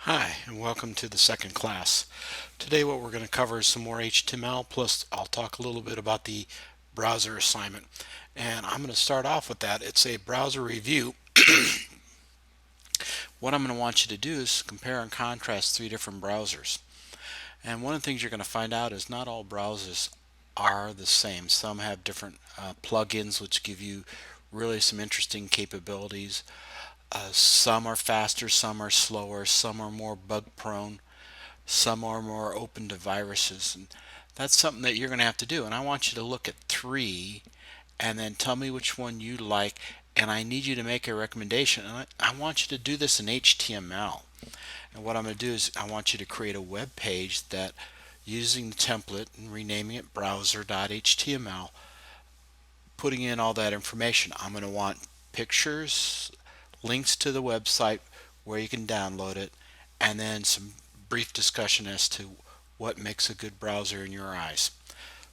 Hi, and welcome to the second class. Today what we're going to cover is some more HTML, plus I'll talk a little bit about the browser assignment. And I'm going to start off with that. It's a browser review. What I'm going to want you to do is compare and contrast three different browsers. And one of the things you're going to find out is not all browsers are the same. Some have different plugins which give you really some interesting capabilities. Some are faster, some are slower, some are more bug prone. Some are more open to viruses, and that's something that you're going to have to do. And I want you to look at three and then tell me which one you like, and I need you to make a recommendation. And I want you to do this in HTML. And what I'm going to do is I want you to create a web page that, using the template and renaming it browser.html, putting in all that information. I'm going to want pictures, links to the website where you can download it, and then some brief discussion as to what makes a good browser in your eyes.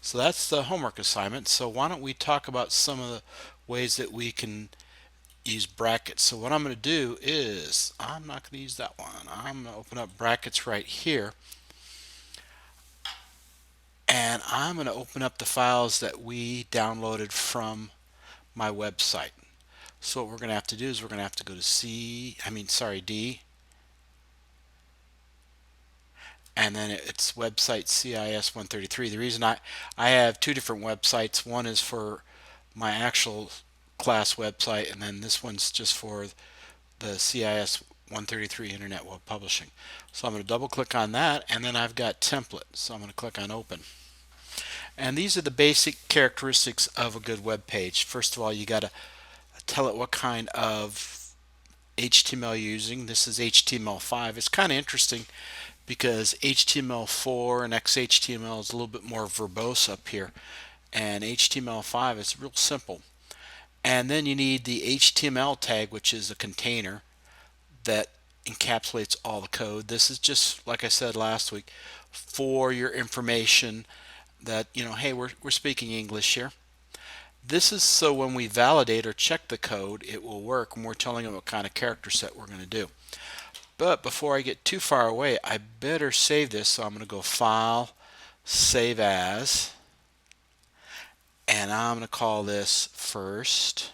So that's the homework assignment. So why don't we talk about some of the ways that we can use brackets. So what I'm going to do is, I'm not going to use that one. I'm going to open up brackets right here, and I'm going to open up the files that we downloaded from my website. So what we're going to have to do is we're going to have to go to D, and then it's website CIS 133. The reason I have two different websites. One is for my actual class website, and then this one's just for the CIS 133 Internet Web Publishing. So I'm going to double click on that, and then I've got template. So I'm going to click on open. And these are the basic characteristics of a good web page. First of all, you got to tell it what kind of HTML you're using. This is HTML5. It's kind of interesting because HTML4 and XHTML is a little bit more verbose up here, and HTML5 is real simple. And then you need the HTML tag, which is a container that encapsulates all the code. This is just, like I said last week, for your information that, hey, we're speaking English here. This is so when we validate or check the code, it will work when we're telling them what kind of character set we're going to do. But before I get too far away, I better save this. So I'm going to go File, Save As, and I'm going to call this first.html.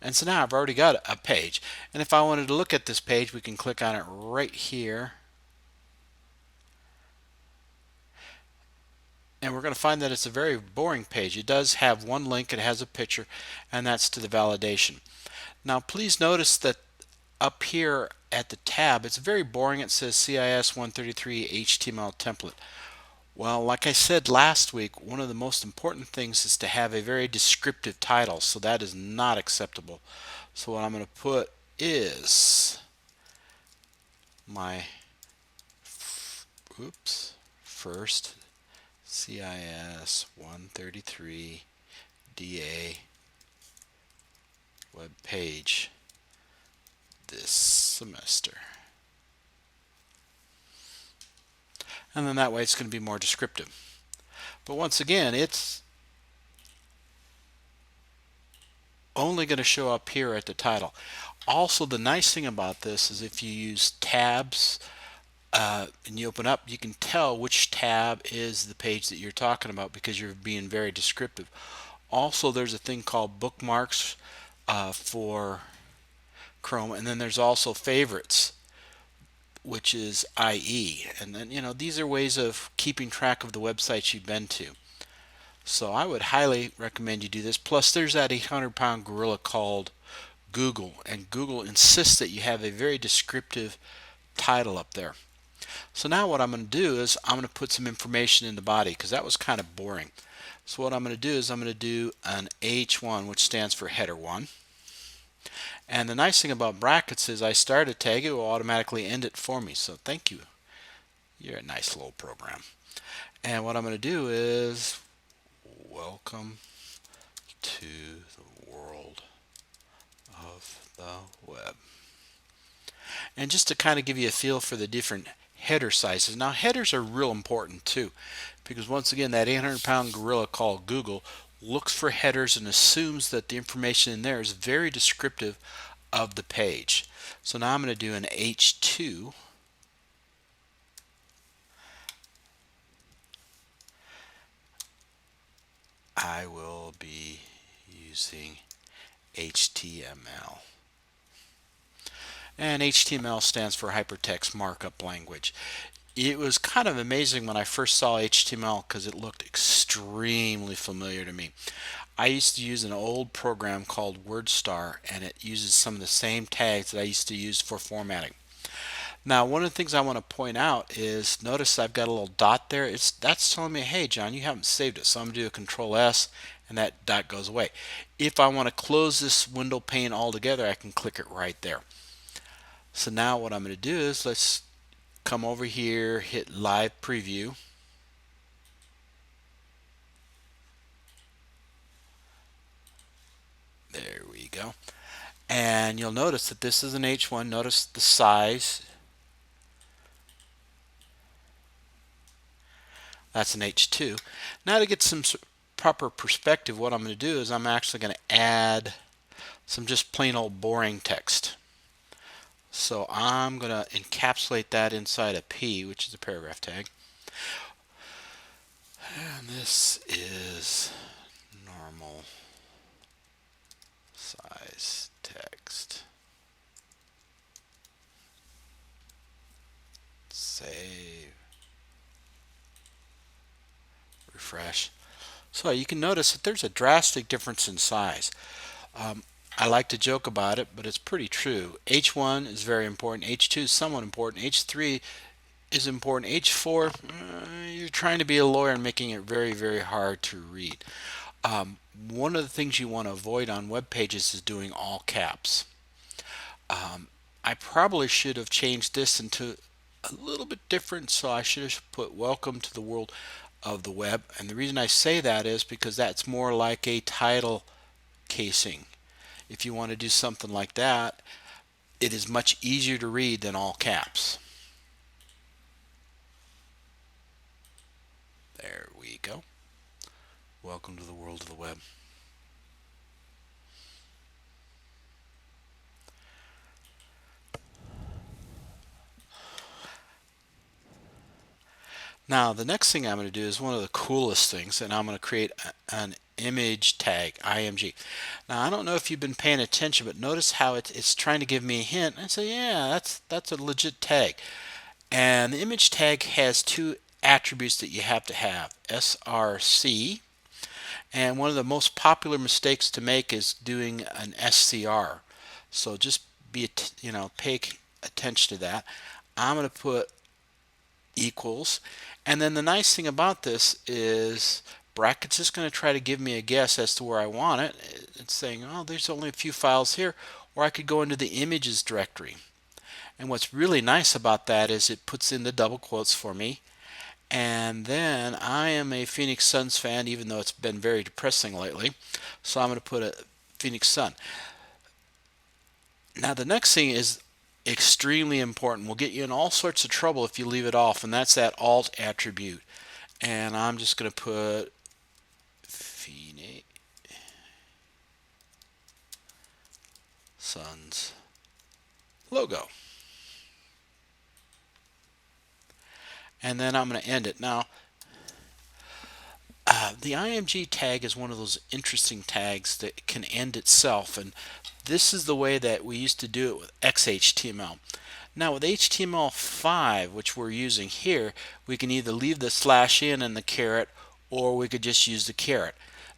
And so now I've already got a page. And if I wanted to look at this page, we can click on it right here. And we're going to find that it's a very boring page. It does have one link, it has a picture, and that's to the validation. Now please notice that up here at the tab, it's very boring. It says CIS 133 HTML template. Well, like I said last week, one of the most important things is to have a very descriptive title, so that is not acceptable. So what I'm going to put is my first CIS 133 DA web page this semester. And then that way it's going to be more descriptive. But once again, it's only going to show up here at the title. Also, the nice thing about this is if you use tabs and you open up, you can tell which tab is the page that you're talking about because you're being very descriptive. Also, there's a thing called bookmarks for Chrome, and then there's also favorites, which is IE. And then, these are ways of keeping track of the websites you've been to. So I would highly recommend you do this. Plus, there's that 800-pound gorilla called Google, and Google insists that you have a very descriptive title up there. So now what I'm going to do is I'm going to put some information in the body because that was kind of boring. So what I'm going to do is I'm going to do an H1, which stands for header 1. And the nice thing about brackets is I start a tag, it will automatically end it for me. So thank you. You're a nice little program. And what I'm going to do is welcome to the world of the web. And just to kind of give you a feel for the different header sizes. Now headers are real important too, because once again that 800-pound gorilla called Google looks for headers and assumes that the information in there is very descriptive of the page. So now I'm going to do an H2. I will be using HTML. And HTML stands for Hypertext Markup Language. It was kind of amazing when I first saw HTML because it looked extremely familiar to me. I used to use an old program called WordStar, and it uses some of the same tags that I used to use for formatting. Now, one of the things I want to point out is notice I've got a little dot there. That's telling me, hey, John, you haven't saved it. So I'm going to do a Control S, and that dot goes away. If I want to close this window pane altogether, I can click it right there. So now what I'm going to do is let's come over here, hit Live Preview. There we go. And you'll notice that this is an H1. Notice the size. That's an H2. Now to get some proper perspective, what I'm going to do is I'm actually going to add some just plain old boring text. So I'm going to encapsulate that inside a P, which is a paragraph tag. And this is normal size text. Save. Refresh. So you can notice that there's a drastic difference in size. I like to joke about it, but it's pretty true. H1 is very important. H2 is somewhat important. H3 is important. H4, you're trying to be a lawyer and making it very, very hard to read. One of the things you want to avoid on web pages is doing all caps. I probably should have changed this into a little bit different, so I should have put welcome to the world of the web. And the reason I say that is because that's more like a title casing. If you want to do something like that, it is much easier to read than all caps. There we go. Welcome to the world of the web. Now the next thing I'm going to do is one of the coolest things, and I'm going to create an image tag, IMG. Now I don't know if you've been paying attention, but notice how it's trying to give me a hint. I say, yeah, that's a legit tag. And the image tag has two attributes that you have to have, src, and one of the most popular mistakes to make is doing an scr. So just pay attention to that. I'm going to put equals, and then the nice thing about this is brackets is going to try to give me a guess as to where I want it. It's saying, oh, there's only a few files here, or I could go into the images directory. And what's really nice about that is it puts in the double quotes for me. And then I am a Phoenix Suns fan, even though it's been very depressing lately. So I'm going to put a Phoenix Sun. Now the next thing is extremely important. Will get you in all sorts of trouble if you leave it off, and that's that alt attribute. And I'm just going to put Phoenix Suns logo. And then I'm going to end it. Now, the IMG tag is one of those interesting tags that can end itself, and this is the way that we used to do it with XHTML. Now with HTML5, which we're using here, we can either leave the slash in and the caret, or we could just use the caret.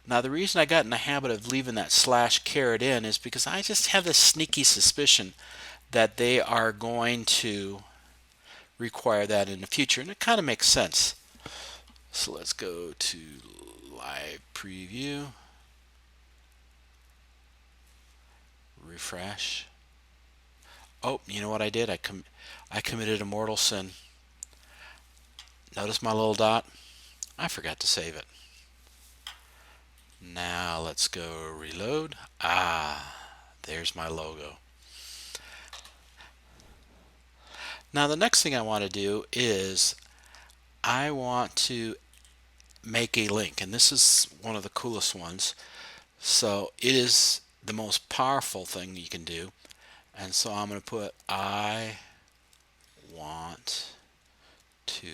Now the reason I got in the habit of leaving that slash caret in is because I just have this sneaky suspicion that they are going to require that in the future, and it kind of makes sense. So let's go to live preview, refresh. Oh, you know what I did? I committed a mortal sin. Notice my little dot? I forgot to save it. Now let's go reload. There's my logo. Now the next thing I want to do is I want to make a link, and this is one of the coolest ones. So it is the most powerful thing you can do. And so I'm going to put I want to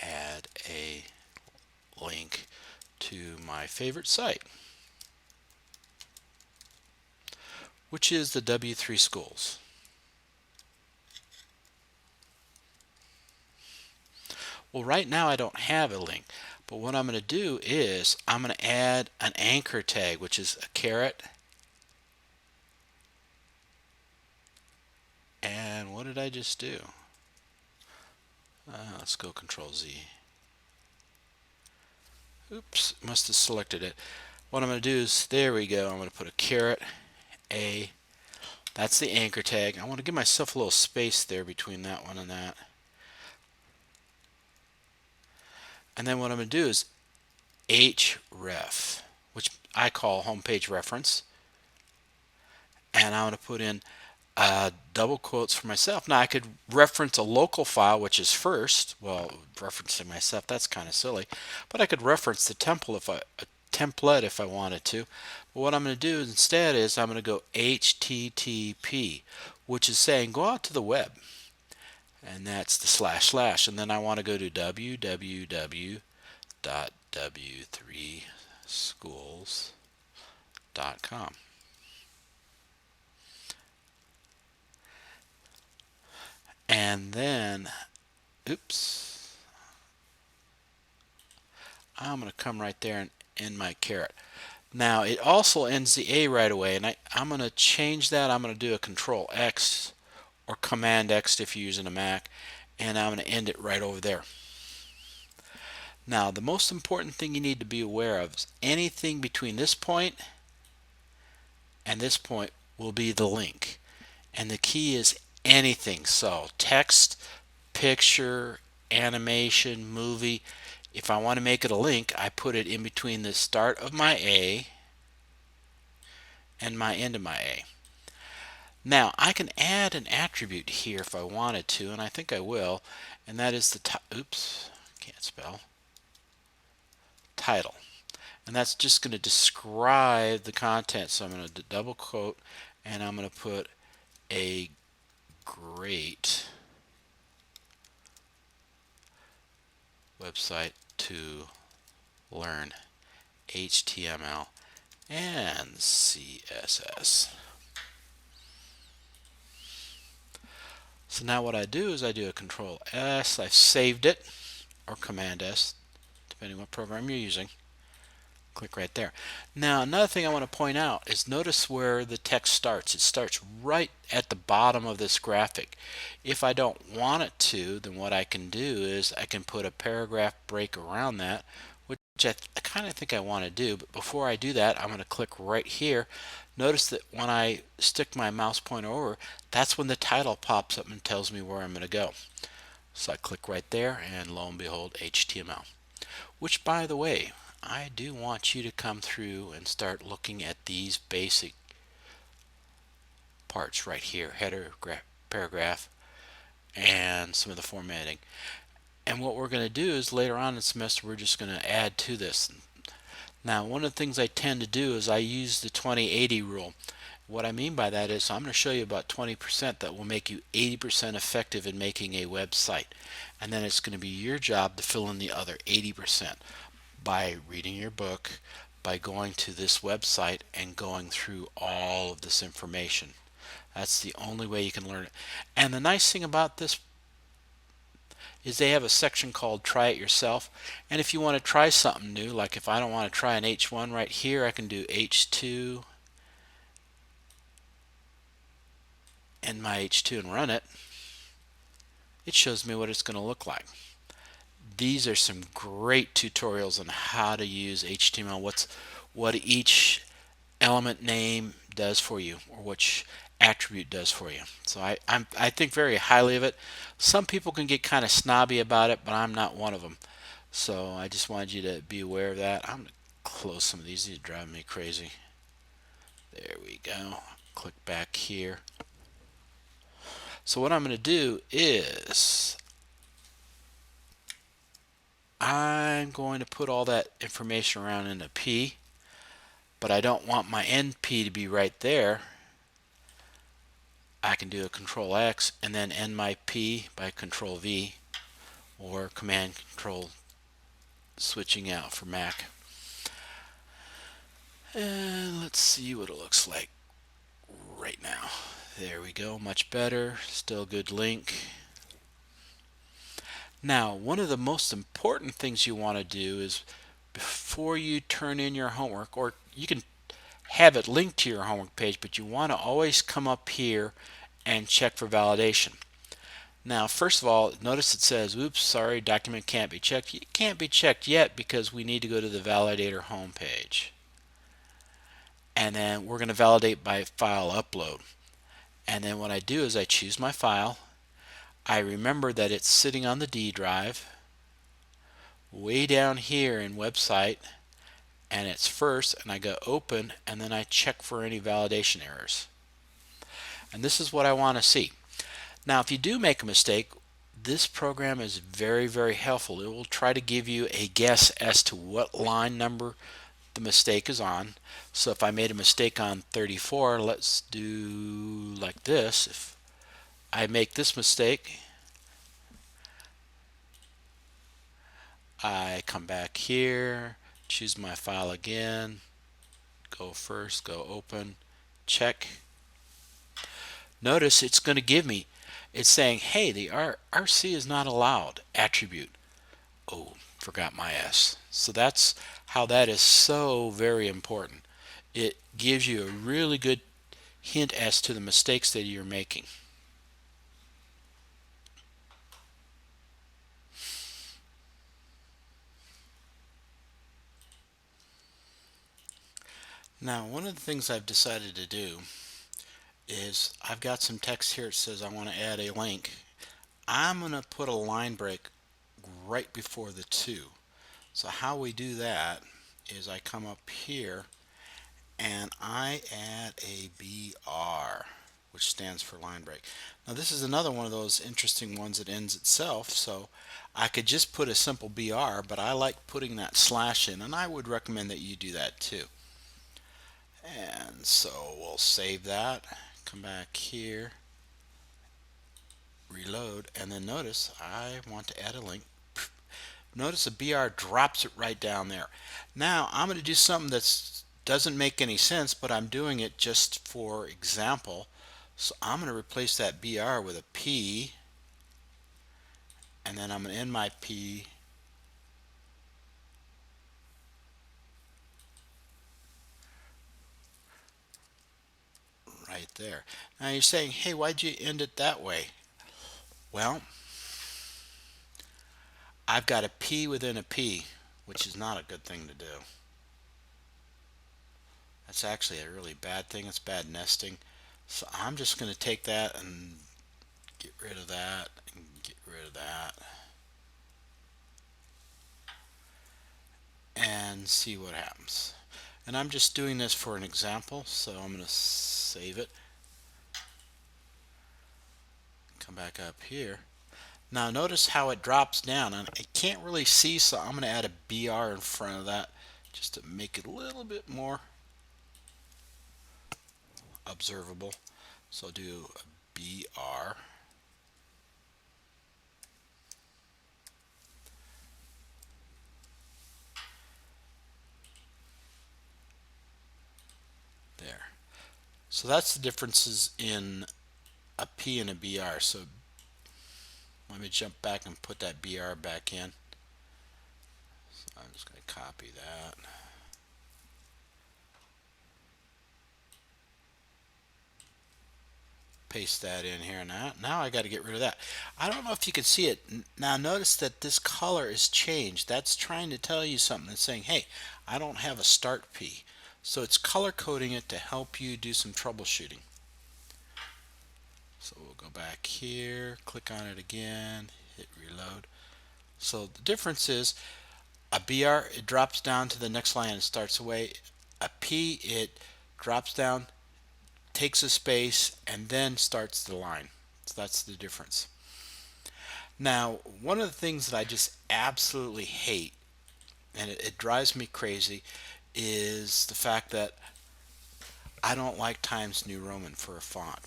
add a link to my favorite site, which is the W3 schools. Well, right now I don't have a link, but what I'm going to do is I'm going to add an anchor tag, which is a caret. And what did I just do? Let's go Control Z. Oops, must have selected it. What I'm going to do is, there we go, I'm going to put a caret A. That's the anchor tag. I want to give myself a little space there between that one and that. And then what I'm going to do is href, which I call home page reference. And I'm going to put in double quotes for myself. Now I could reference a local file, which is first. Well, referencing myself, that's kind of silly. But I could reference the template if I wanted to. But what I'm going to do instead is I'm going to go HTTP, which is saying go out to the web. And that's the // and then I want to go to www.w3schools.com. And then, oops, I'm going to come right there and end my caret. Now it also ends the A right away, and I'm going to change that. I'm going to do a Control X or Command X if you're using a Mac, and I'm going to end it right over there. Now the most important thing you need to be aware of is anything between this point and this point will be the link, and the key is anything. So text, picture, animation, movie. If I want to make it a link, I put it in between the start of my A and my end of my A. Now I can add an attribute here if I wanted to, and I think I will, and that is the can't spell, title. And that's just going to describe the content. So I'm going to double quote, and I'm going to put a great website to learn HTML and CSS. So now what I do is I do a Control S. I've saved it, or Command S, depending what program you're using. Click right there. Now another thing I want to point out is notice where the text starts. It starts right at the bottom of this graphic. If I don't want it to, then what I can do is I can put a paragraph break around that, which I kind of think I want to do. But before I do that, I'm going to click right here. Notice that when I stick my mouse pointer over, that's when the title pops up and tells me where I'm going to go. So I click right there, and lo and behold, HTML. Which, by the way, I do want you to come through and start looking at these basic parts right here, header, paragraph, and some of the formatting. And what we're going to do is later on in the semester we're just going to add to this. Now one of the things I tend to do is I use the 20-80 rule. What I mean by that is I'm going to show you about 20% that will make you 80% effective in making a website. And then it's going to be your job to fill in the other 80%. By reading your book, by going to this website and going through all of this information. That's the only way you can learn it. And the nice thing about this is they have a section called Try It Yourself. And if you want to try something new, like if I don't want to try an H1 right here, I can do H2 and my H2 and run it. It shows me what it's going to look like. These are some great tutorials on how to use HTML, what each element name does for you, or which attribute does for you. So I think very highly of it. Some people can get kind of snobby about it, but I'm not one of them. So I just wanted you to be aware of that. I'm going to close some of these. These are driving me crazy. There we go. Click back here. So what I'm going to do is I'm going to put all that information around in a P, but I don't want my end P to be right there. I can do a Control X and then end my P by Control V or Command Control switching out for Mac. And let's see what it looks like right now. There we go, much better, still good link. Now, one of the most important things you want to do is before you turn in your homework, or you can have it linked to your homework page, but you want to always come up here and check for validation. Now, first of all, notice it says, oops, sorry, document can't be checked. It can't be checked yet because we need to go to the validator home page. And then we're going to validate by file upload. And then what I do is I choose my file. I remember that it's sitting on the D drive way down here in website, and it's first, and I go open, and then I check for any validation errors. And this is what I want to see. Now, if you do make a mistake, this program is very, very helpful. It will try to give you a guess as to what line number the mistake is on. So if I made a mistake on 34, let's do like this. If I make this mistake, I come back here, choose my file again, go first, go open, check. Notice it's going to give me, it's saying, hey, the RC is not allowed attribute. Oh, forgot my S. So that's how that is so very important. It gives you a really good hint as to the mistakes that you're making. Now, one of the things I've decided to do is I've got some text here. It says I want to add a link. I'm going to put a line break right before the 2. So how we do that is I come up here and I add a BR, which stands for line break. Now this is another one of those interesting ones that ends itself, so I could just put a simple BR, but I like putting that slash in, and I would recommend that you do that too. And so we'll save that, come back here, reload, and then notice I want to add a link. Notice the BR drops it right down there. Now I'm going to do something that doesn't make any sense, but I'm doing it just for example. So I'm going to replace that BR with a P, and then I'm going to end my P right there. Now you're saying, hey, why'd you end it that way? Well, I've got a P within a P, which is not a good thing to do. That's actually a really bad thing. It's bad nesting. So I'm just going to take that and get rid of that and get rid of that and see what happens. And I'm just doing this for an example, so I'm going to save it. Come back up here. Now notice how it drops down, and I can't really see, so I'm going to add a BR in front of that just to make it a little bit more observable. So I'll do a BR. There. So that's the differences in a P and a BR. So let me jump back and put that BR back in. So I'm just going to copy that. Paste that in here. Now I got to get rid of that. I don't know if you can see it. Now notice that this color is changed. That's trying to tell you something. It's saying, hey, I don't have a start P. So it's color coding it to help you do some troubleshooting. So we'll go back here, click on it again, hit reload. So the difference is a BR, it drops down to the next line and starts away. A P, it drops down, takes a space, and then starts the line. So that's the difference. Now, one of the things that I just absolutely hate, and it drives me crazy, is the fact that I don't like Times New Roman for a font.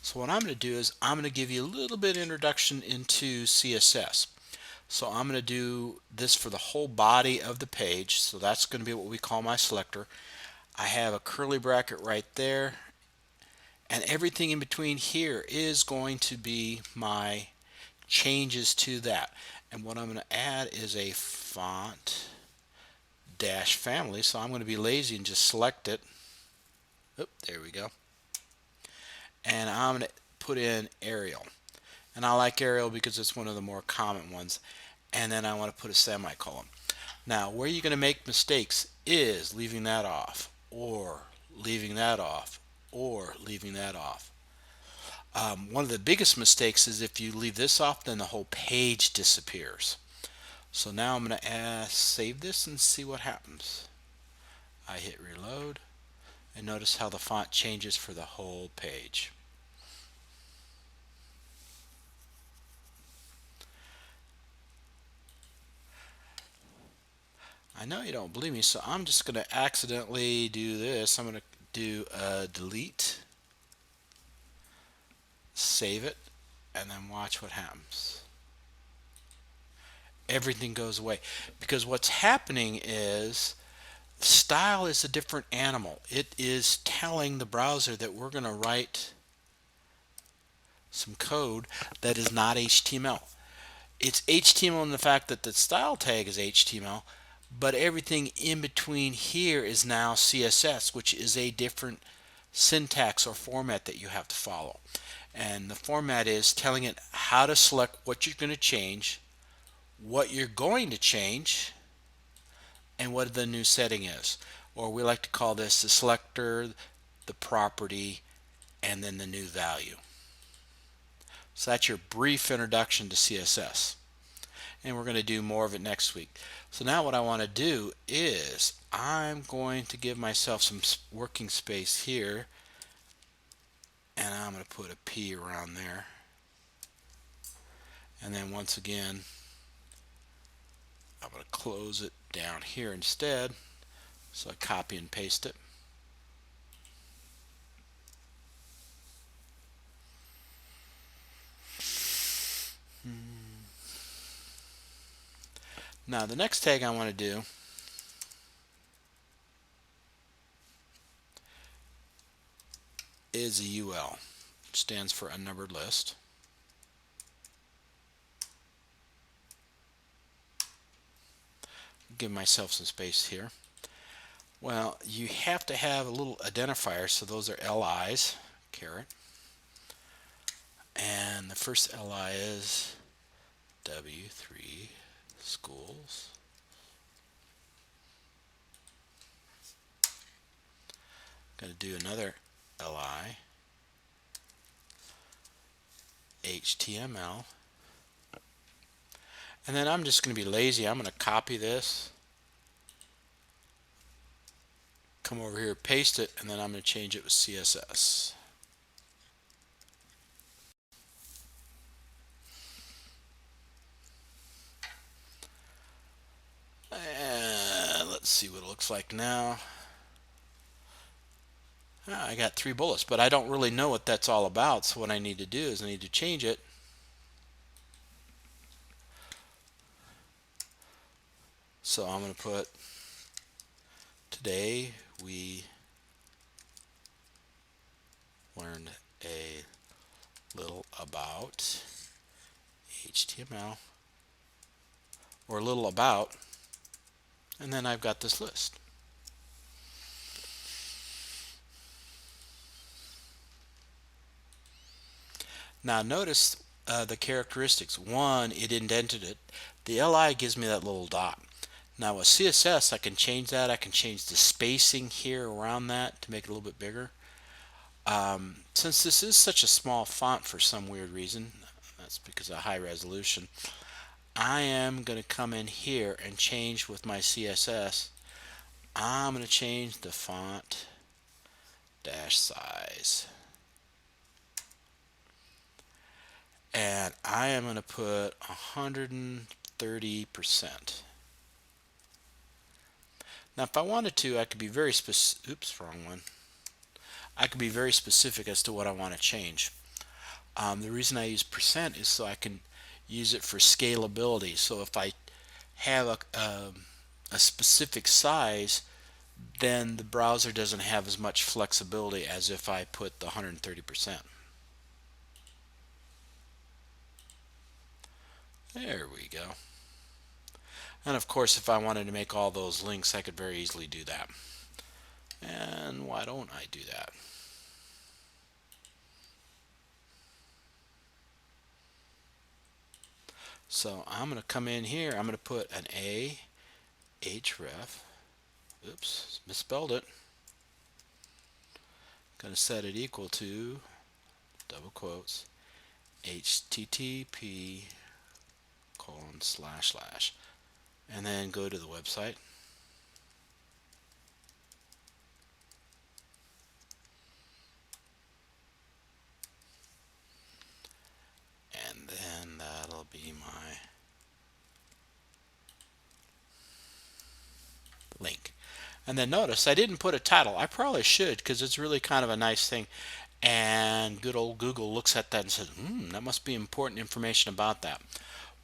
So what I'm going to do is I'm going to give you a little bit of introduction into CSS. So I'm going to do this for the whole body of the page. So that's going to be what we call my selector. I have a curly bracket right there, and everything in between here is going to be my changes to that. And what I'm going to add is a font dash family. So I'm going to be lazy and just select it. Oop, there we go. And I'm going to put in Arial. And I like Arial because it's one of the more common ones. And then I want to put a semicolon. Now, where you're going to make mistakes is leaving that off, or leaving that off, or leaving that off. One of the biggest mistakes is if you leave this off, then the whole page disappears. So now I'm going to save this and see what happens. I hit reload, and notice how the font changes for the whole page. I know you don't believe me, so I'm just going to accidentally do this. I'm going to do delete, save it, and then watch what happens. Everything goes away, because what's happening is style is a different animal. It is telling the browser that we're going to write some code that is not HTML. It's HTML in the fact that the style tag is HTML, but everything in between here is now CSS, which is a different syntax or format that you have to follow. And the format is telling it how to select what you're going to change, what you're going to change, and what the new setting is. Or we like to call this the selector, the property, and then the new value. So that's your brief introduction to CSS. And we're going to do more of it next week. So now what I want to do is I'm going to give myself some working space here, and I'm going to put a P around there. And then once again, I'm going to close it down here instead. So I copy and paste it. Now the next tag I want to do is a UL, which stands for unnumbered list. Give myself some space here. Well, you have to have a little identifier, so those are LIs, caret. And the first LI is W3 schools. Going to do another LI, HTML. And then I'm just going to be lazy. I'm going to copy this, come over here, paste it, and then I'm going to change it with CSS. And let's see what it looks like now. I got 3 bullets, but I don't really know what that's all about. So what I need to do is I need to change it. So I'm going to put, today we learned a little about HTML, or a little about, and then I've got this list. Now notice the characteristics. One, it indented it. The LI gives me that little dot. Now with CSS, I can change that. I can change the spacing here around that to make it a little bit bigger. Since this is such a small font for some weird reason, that's because of high resolution, I am going to come in here and change with my CSS. I'm going to change the font dash size. and I am going to put 130%. Now if I wanted to, I could be very specific. Oops, wrong one. I could be very specific as to what I want to change. The reason I use percent is so I can use it for scalability. So if I have a specific size, then the browser doesn't have as much flexibility as if I put the 130%. There we go. And of course, if I wanted to make all those links, I could very easily do that. And why don't I do that? So I'm going to come in here. I'm going to put an A href. Oops, misspelled it. Going to set it equal to double quotes http colon slash slash, and then go to the website. And then that'll be my link. And then notice I didn't put a title. I probably should, because it's really kind of a nice thing. And good old Google looks at that and says, that must be important information about that.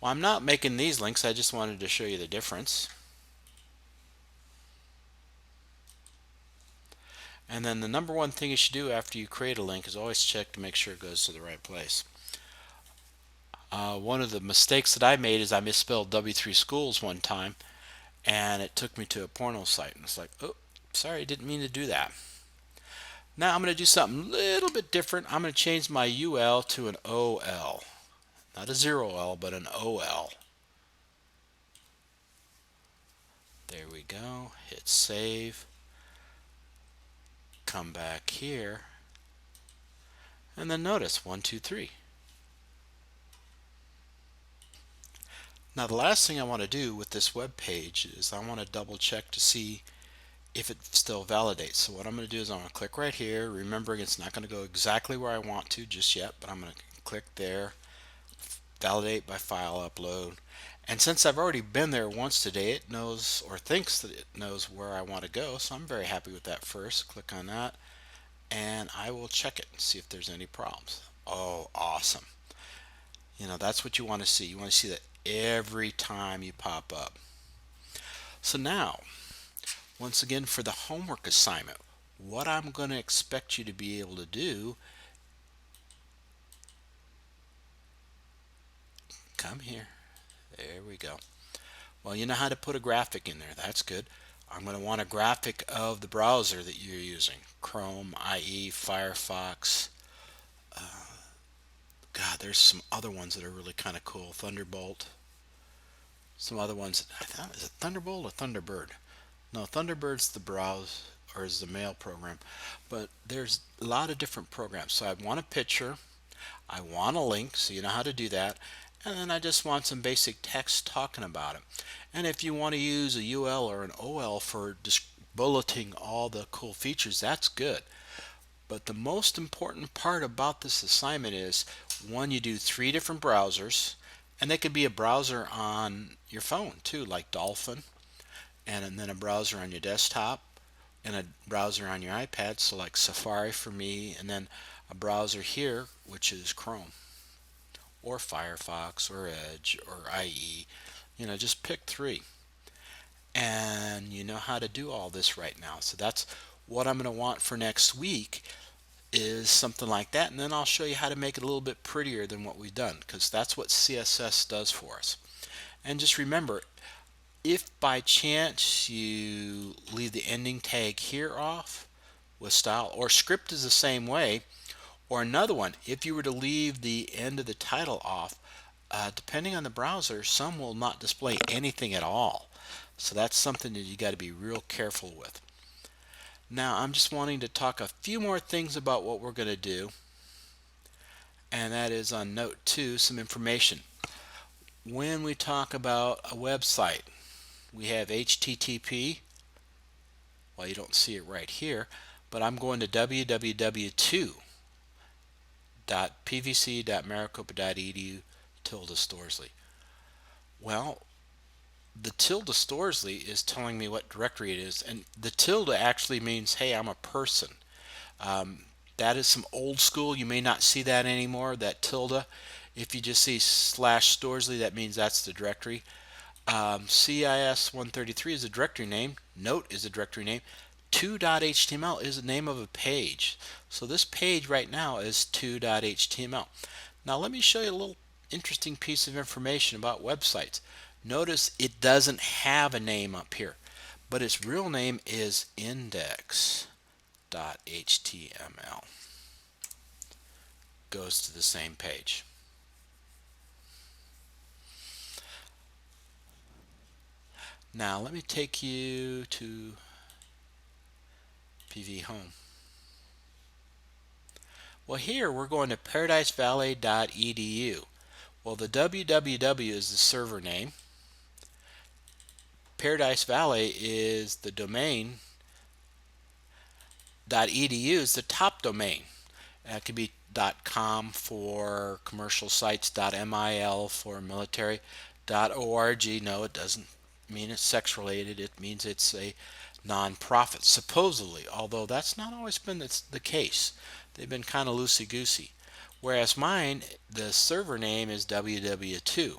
Well, I'm not making these links. I just wanted to show you the difference. And then the number one thing you should do after you create a link is always check to make sure it goes to the right place. One of the mistakes that I made is I misspelled W3 schools one time, and it took me to a porno site. And it's like, oh, sorry, I didn't mean to do that. Now I'm going to do something a little bit different. I'm going to change my UL to an OL. Not a 0L, but an OL. There we go. Hit save. Come back here. And then notice 1, 2, 3. Now the last thing I want to do with this web page is I want to double check to see if it still validates. So what I'm going to do is I'm going to click right here, remembering it's not going to go exactly where I want to just yet, but I'm going to click there, validate by file upload. And since I've already been there once today, it knows, or thinks that it knows, where I want to go. So I'm very happy with that. First click on that and I will check it and see if there's any problems. Oh, awesome. That's what you want to see. You want to see that every time you pop up. So now, once again, for the homework assignment, what I'm going to expect you to be able to do, come here. There we go. Well, you know how to put a graphic in there. That's good. I'm going to want a graphic of the browser that you're using. Chrome, IE, Firefox. God, there's some other ones that are really kind of cool. Thunderbolt. Some other ones. Is it Thunderbolt or Thunderbird? No, Thunderbird's the browse, or is the mail program. But there's a lot of different programs. So I want a picture. I want a link, so you know how to do that. And then I just want some basic text talking about it. And if you want to use a UL or an OL for just bulleting all the cool features, that's good. But the most important part about this assignment is, one, you do 3 different browsers, and they could be a browser on your phone too, like Dolphin, and then a browser on your desktop, and a browser on your iPad, so like Safari for me, and then a browser here, which is Chrome, or Firefox, or Edge, or IE. Just pick 3. And you know how to do all this right now. So that's what I'm going to want for next week, is something like that. And then I'll show you how to make it a little bit prettier than what we've done, because that's what CSS does for us. And just remember, if by chance you leave the ending tag here off with style, or script is the same way, or another one, if you were to leave the end of the title off, depending on the browser, some will not display anything at all. So that's something that you got to be real careful with. Now I'm just wanting to talk a few more things about what we're going to do, and that is on note 2, some information. When we talk about a website, we have HTTP. Well, you don't see it right here, but I'm going to www2. .pvc.maricopa.edu tilde Storsley. Well, the tilde Storsley is telling me what directory it is, and the tilde actually means, hey, I'm a person. That is some old school. You may not see that anymore, that tilde. If you just see /Storsley, that means that's the directory. CIS 133 is a directory name. Note is a directory name. 2.html is the name of a page. So this page right now is 2.html. Now let me show you a little interesting piece of information about websites. Notice it doesn't have a name up here, but its real name is index.html. Goes to the same page. Now let me take you to PV Home. Well, here we're going to paradisevalley.edu. Well, the www is the server name. Paradise Valley is the domain. .edu is the top domain. It could be .com for commercial sites, .mil for military, .org. No, it doesn't mean it's sex related. It means it's a non-profit, supposedly, although that's not always been the case. They've been kind of loosey-goosey. Whereas mine, the server name is www2.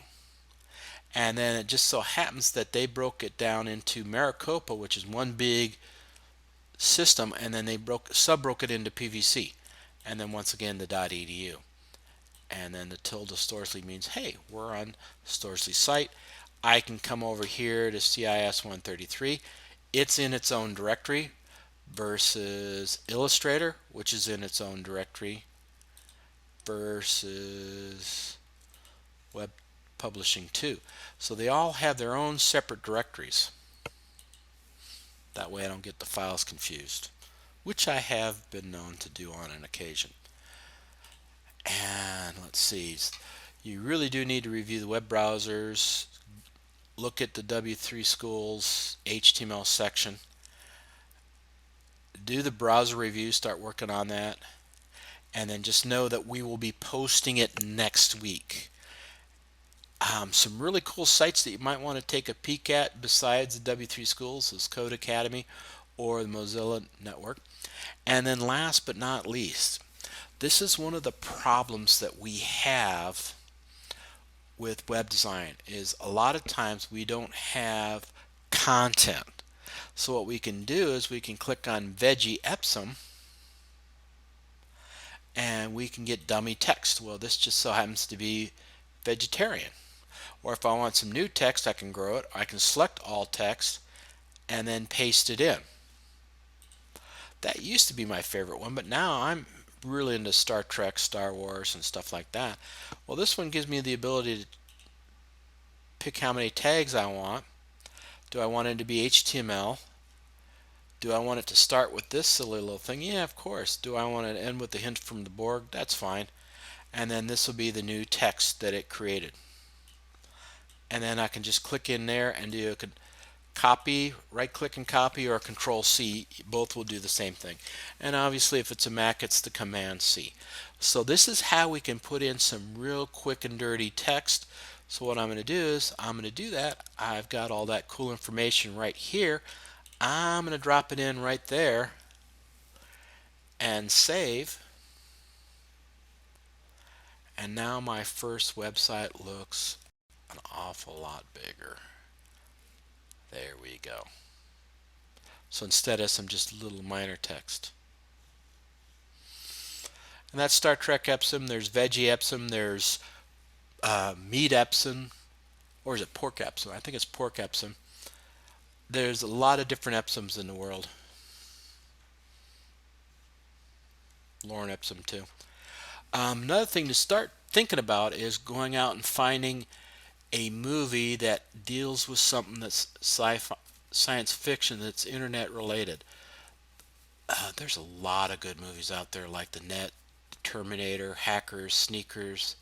And then it just so happens that they broke it down into Maricopa, which is one big system, and then they sub-broke it into PVC. And then once again the .edu. And then the tilde Storsley means, hey, we're on Storsley site. I can come over here to CIS 133. It's in its own directory versus Illustrator, which is in its own directory, versus Web Publishing 2. So they all have their own separate directories. That way I don't get the files confused, which I have been known to do on an occasion. And let's see, you really do need to review the web browsers, look at the W3 Schools HTML section, do the browser review, start working on that, and then just know that we will be posting it next week. Some really cool sites that you might want to take a peek at besides the W3 Schools is Code Academy or the Mozilla Network. And then last but not least, this is one of the problems that we have with web design is a lot of times we don't have content. So what we can do is we can click on Veggie Epsom and we can get dummy text. Well, this just so happens to be vegetarian. Or if I want some new text, I can grow it. I can select all text and then paste it in. That used to be my favorite one, but now I'm really into Star Trek, Star Wars, and stuff like that. Well, this one gives me the ability to pick how many tags I want. Do I want it to be HTML? Do I want it to start with this silly little thing? Yeah, of course. Do I want it to end with the hint from the Borg? That's fine. And then this will be the new text that it created. And then I can just click in there and do a copy, right click and copy, or Control C. Both will do the same thing. And obviously if it's a Mac, it's the Command C. So this is how we can put in some real quick and dirty text. So what I'm going to do is I'm going to do that. I've got all that cool information right here. I'm going to drop it in right there and save. And now my first website looks an awful lot bigger. There we go. So instead of some just little minor text. And that's Star Trek Epsom. There's Veggie Epsom. There's Meat Epsom. Or is it Pork Epsom? I think it's Pork Epsom. There's a lot of different Epsoms in the world. Lorem Epsom too. Another thing to start thinking about is going out and finding a movie that deals with something that's sci-fi, science fiction that's internet related. There's a lot of good movies out there like The Net, Terminator, Hackers, Sneakers,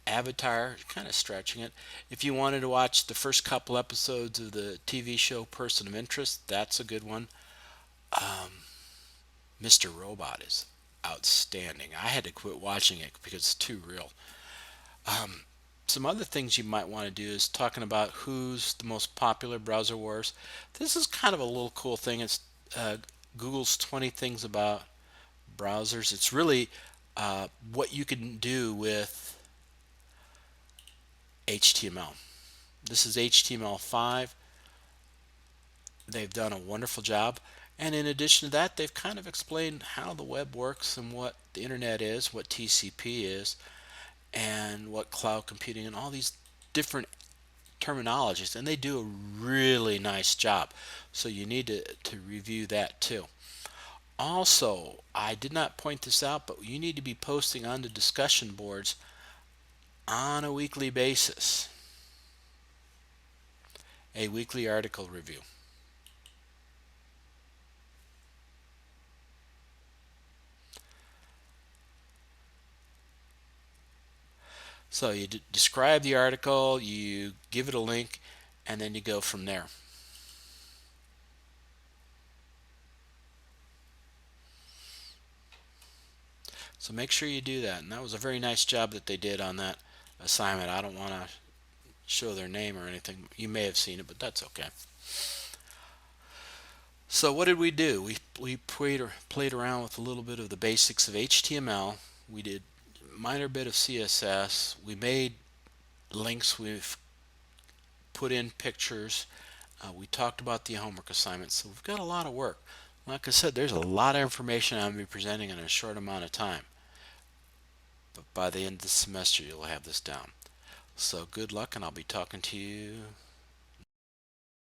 Avatar, kind of stretching it. If you wanted to watch the first couple episodes of the TV show Person of Interest, that's a good one. Mr. Robot is outstanding. I had to quit watching it because it's too real. Some other things you might want to do is talking about who's the most popular browser wars. This is kind of a little cool thing. It's Google's 20 things about browsers. It's really what you can do with HTML. This is HTML5. They've done a wonderful job. And in addition to that, they've kind of explained how the web works and what the internet is, what TCP is, and what cloud computing and all these different terminologies. And they do a really nice job. So you need to review that too. Also, I did not point this out, but you need to be posting on the discussion boards on a weekly basis. A weekly article review. So you describe the article, you give it a link, and then you go from there. So make sure you do that. And that was a very nice job that they did on that assignment. I don't want to show their name or anything. You may have seen it, but that's okay. So what did we do? We played around with a little bit of the basics of HTML. We did a minor bit of CSS. We made links. We've put in pictures. We talked about the homework assignments. So we've got a lot of work. Like I said, there's a lot of information I'm going to be presenting in a short amount of time. But by the end of the semester, you'll have this down. So good luck, and I'll be talking to you